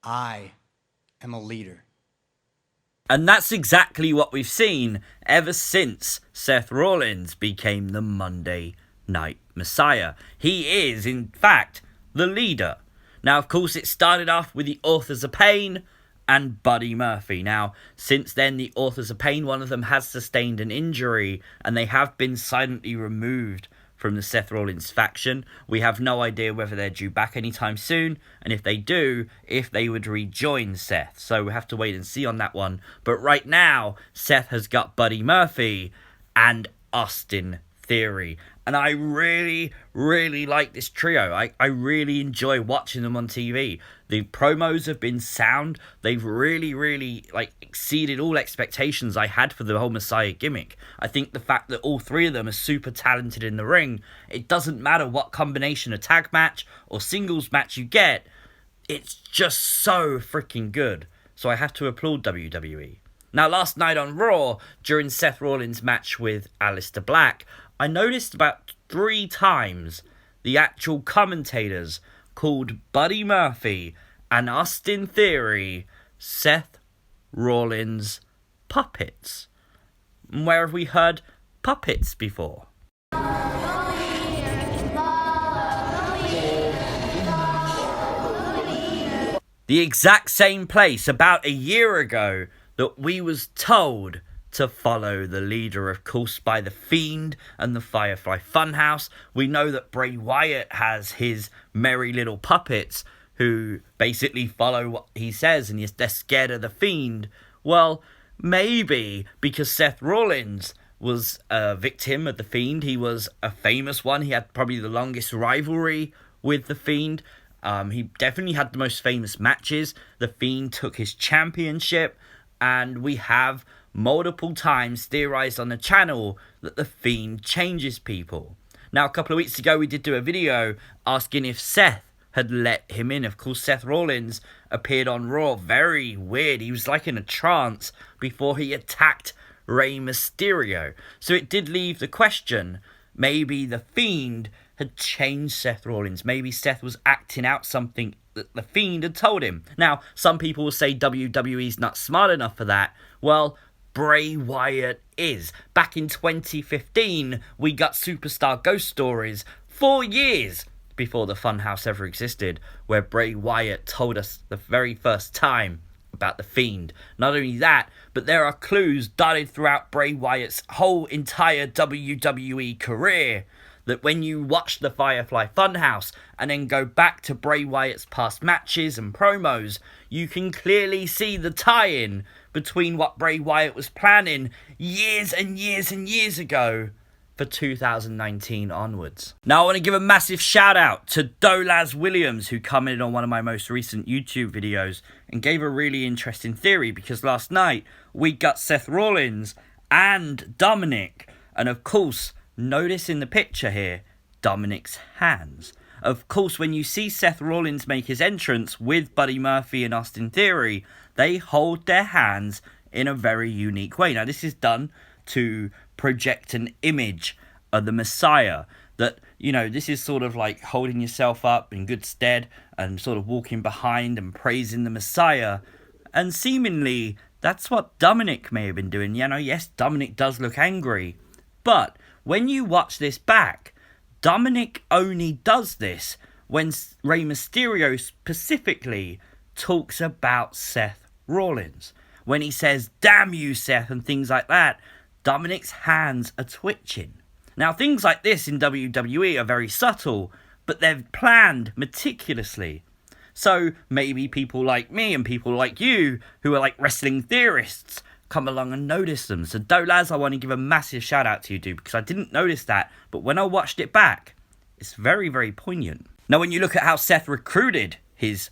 I am a leader. And that's exactly what we've seen ever since Seth Rollins became the Monday Night Messiah. He is, in fact, the leader. Now, of course, it started off with the Authors of Pain and Buddy Murphy. Now, since then, the Authors of Pain, one of them has sustained an injury, and they have been silently removed from the Seth Rollins faction. We have no idea whether they're due back anytime soon, and if they do, if they would rejoin Seth. So we have to wait and see on that one. But right now, Seth has got Buddy Murphy and Austin Theory. And I really, really like this trio. I really enjoy watching them on TV. The promos have been sound. They've really, really exceeded all expectations I had for the whole Messiah gimmick. I think the fact that all three of them are super talented in the ring, it doesn't matter what combination of tag match or singles match you get, it's just so freaking good. So I have to applaud WWE. Now, last night on Raw, during Seth Rollins' match with Aleister Black, I noticed about 3 times the actual commentators called Buddy Murphy and Austin Theory Seth Rollins puppets. Where have we heard puppets before? The exact same place about a year ago that we was told to follow the leader, of course, by The Fiend and the Firefly Funhouse. We know that Bray Wyatt has his merry little puppets who basically follow what he says, and they're scared of The Fiend. Well, maybe because Seth Rollins was a victim of The Fiend. He was a famous one. He had probably the longest rivalry with The Fiend. He definitely had the most famous matches. The Fiend took his championship, and we have multiple times theorized on the channel that The Fiend changes people. Now, a couple of weeks ago, we did do a video asking if Seth had let him in. Of course, Seth Rollins appeared on Raw. Very weird. He was like in a trance before he attacked Rey Mysterio. So it did leave the question, maybe The Fiend had changed Seth Rollins. Maybe Seth was acting out something that The Fiend had told him. Now, some people will say WWE's not smart enough for that. Well, Bray Wyatt is. Back in 2015, we got Superstar Ghost Stories 4 years before the Funhouse ever existed, where Bray Wyatt told us the very first time about The Fiend. Not only that, but there are clues dotted throughout Bray Wyatt's whole entire WWE career that when you watch the Firefly Funhouse and then go back to Bray Wyatt's past matches and promos, you can clearly see the tie-in between what Bray Wyatt was planning years and years and years ago for 2019 onwards. Now, I want to give a massive shout out to Dolaz Williams, who commented on one of my most recent YouTube videos and gave a really interesting theory, because last night we got Seth Rollins and Dominick, and of course, notice in the picture here, Dominick's hands. Of course, when you see Seth Rollins make his entrance with Buddy Murphy and Austin Theory, they hold their hands in a very unique way. Now, this is done to project an image of the Messiah. That, you know, this is sort of like holding yourself up in good stead and sort of walking behind and praising the Messiah. And seemingly, that's what Dominick may have been doing. You know, yes, Dominick does look angry. But when you watch this back, Dominick only does this when Rey Mysterio specifically talks about Seth Rollins. When he says, "Damn you, Seth," and things like that, Dominick's hands are twitching. Now, things like this in WWE are very subtle, but they're planned meticulously. So maybe people like me and people like you, who are like wrestling theorists, come along and notice them. So Dolaz, I want to give a massive shout out to you, dude, because I didn't notice that, but when I watched it back, it's very, very poignant. Now, when you look at how Seth recruited his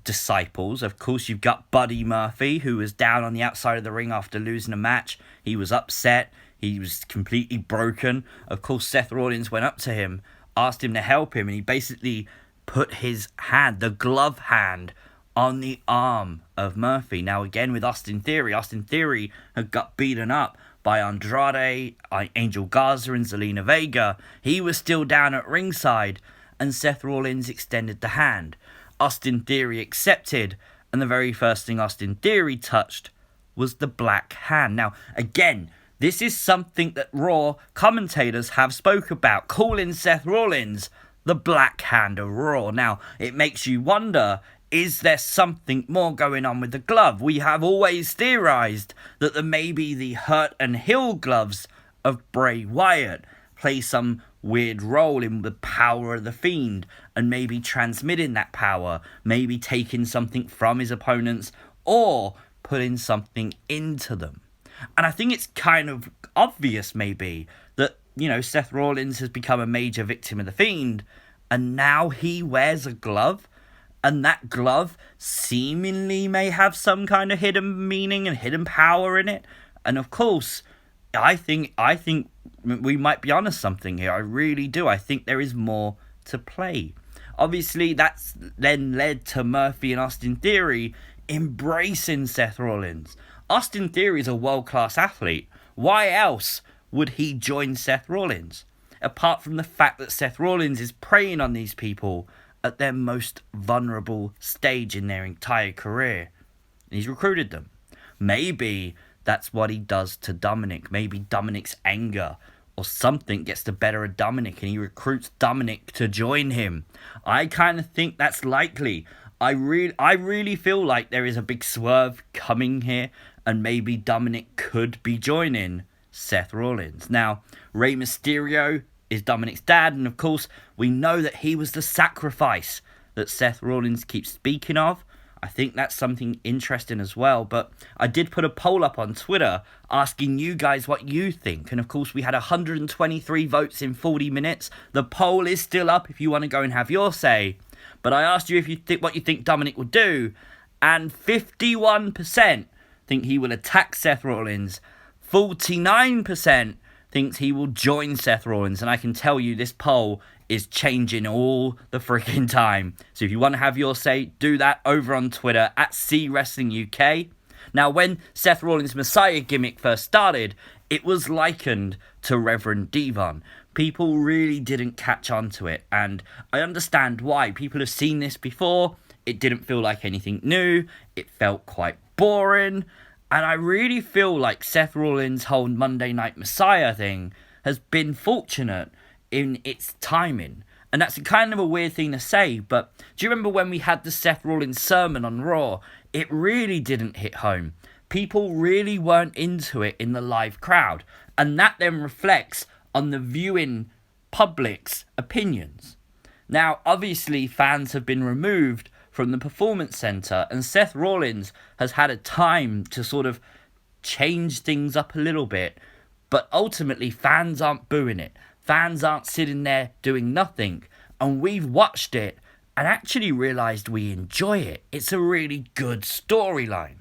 disciples, of course, you've got Buddy Murphy, who was down on the outside of the ring after losing a match. He was upset. He was completely broken. Of course, Seth Rollins went up to him, asked him to help him, and he basically put his hand, the glove hand, on the arm of Murphy. Now, again, with Austin Theory had got beaten up by Andrade, Angel Garza, and Zelina Vega. He was still down at ringside, and Seth Rollins extended the hand. Austin Theory accepted, and the very first thing Austin Theory touched was the Black Hand. Now, again, this is something that Raw commentators have spoke about, calling Seth Rollins the Black Hand of Raw. Now, it makes you wonder, is there something more going on with the glove? We have always theorized that maybe the hurt and heal gloves of Bray Wyatt play some weird role in the power of the Fiend, and maybe transmitting that power, maybe taking something from his opponents, or putting something into them. And I think it's kind of obvious, maybe, that, Seth Rollins has become a major victim of the Fiend, and now he wears a glove, and that glove seemingly may have some kind of hidden meaning and hidden power in it. And of course, I think we might be onto something here. I really do. I think there is more to play. Obviously, that's then led to Murphy and Austin Theory embracing Seth Rollins. Austin Theory is a world-class athlete. Why else would he join Seth Rollins? Apart from the fact that Seth Rollins is preying on these people at their most vulnerable stage in their entire career. He's recruited them. Maybe that's what he does to Dominick. Maybe Dominick's anger or something gets the better of Dominick and he recruits Dominick to join him. I kind of think that's likely. I really feel like there is a big swerve coming here, and maybe Dominick could be joining Seth Rollins. Now, Rey Mysterio is Dominick's dad, and of course, we know that he was the sacrifice that Seth Rollins keeps speaking of. I think that's something interesting as well, but I did put a poll up on Twitter asking you guys what you think, and of course we had 123 votes in 40 minutes. The poll is still up if you want to go and have your say, but I asked you if you think what you think Dominick will do, and 51% think he will attack Seth Rollins, 49% thinks he will join Seth Rollins, and I can tell you this poll is changing all the freaking time. So if you want to have your say, do that over on Twitter at CWrestlingUK. Now, when Seth Rollins' Messiah gimmick first started, it was likened to Reverend Devon. People really didn't catch on to it, and I understand why. People have seen this before. It didn't feel like anything new. It felt quite boring. And I really feel like Seth Rollins' whole Monday Night Messiah thing has been fortunate in its timing. And that's kind of a weird thing to say, but do you remember when we had the Seth Rollins sermon on Raw? It really didn't hit home. People really weren't into it in the live crowd. And that then reflects on the viewing public's opinions. Now, obviously, fans have been removed from the Performance Center, and Seth Rollins has had a time to sort of change things up a little bit, but ultimately fans aren't booing it. Fans aren't sitting there doing nothing, and we've watched it and actually realized we enjoy it. It's a really good storyline.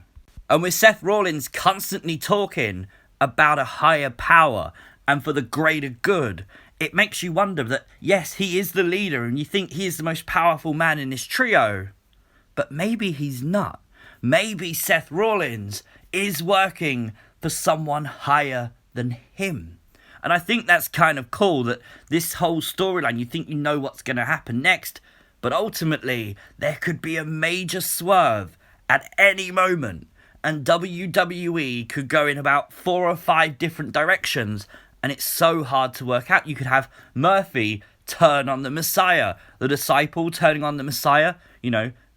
And with Seth Rollins constantly talking about a higher power and for the greater good, it makes you wonder that, yes, he is the leader and you think he is the most powerful man in this trio, but maybe he's not. Maybe Seth Rollins is working for someone higher than him. And I think that's kind of cool, that this whole storyline, you think you know what's going to happen next, but ultimately there could be a major swerve at any moment, and WWE could go in about 4 or 5 different directions, and it's so hard to work out. You could have Murphy turn on the Messiah, the disciple turning on the Messiah,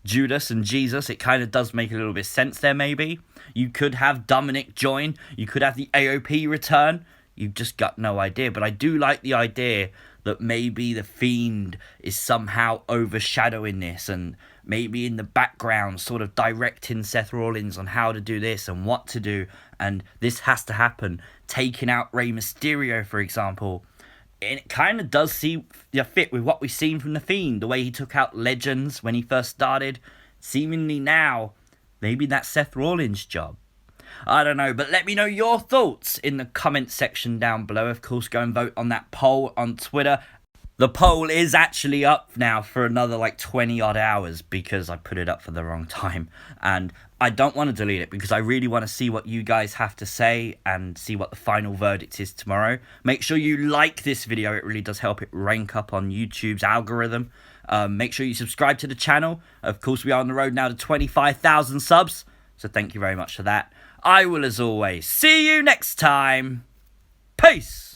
Judas and Jesus. It kind of does make a little bit of sense there, maybe. You could have Dominick join. You could have the AOP return. You've just got no idea. But I do like the idea that maybe the Fiend is somehow overshadowing this, and maybe in the background sort of directing Seth Rollins on how to do this and what to do, and this has to happen. Taking out Rey Mysterio, for example. And it kind of does fit with what we've seen from The Fiend, the way he took out legends when he first started. Seemingly now, maybe that's Seth Rollins' job. I don't know, but let me know your thoughts in the comment section down below. Of course, go and vote on that poll on Twitter. The poll is actually up now for another 20 odd hours because I put it up for the wrong time. And I don't want to delete it because I really want to see what you guys have to say and see what the final verdict is tomorrow. Make sure you like this video. It really does help it rank up on YouTube's algorithm. Make sure you subscribe to the channel. Of course, we are on the road now to 25,000 subs. So thank you very much for that. I will, as always, see you next time. Peace.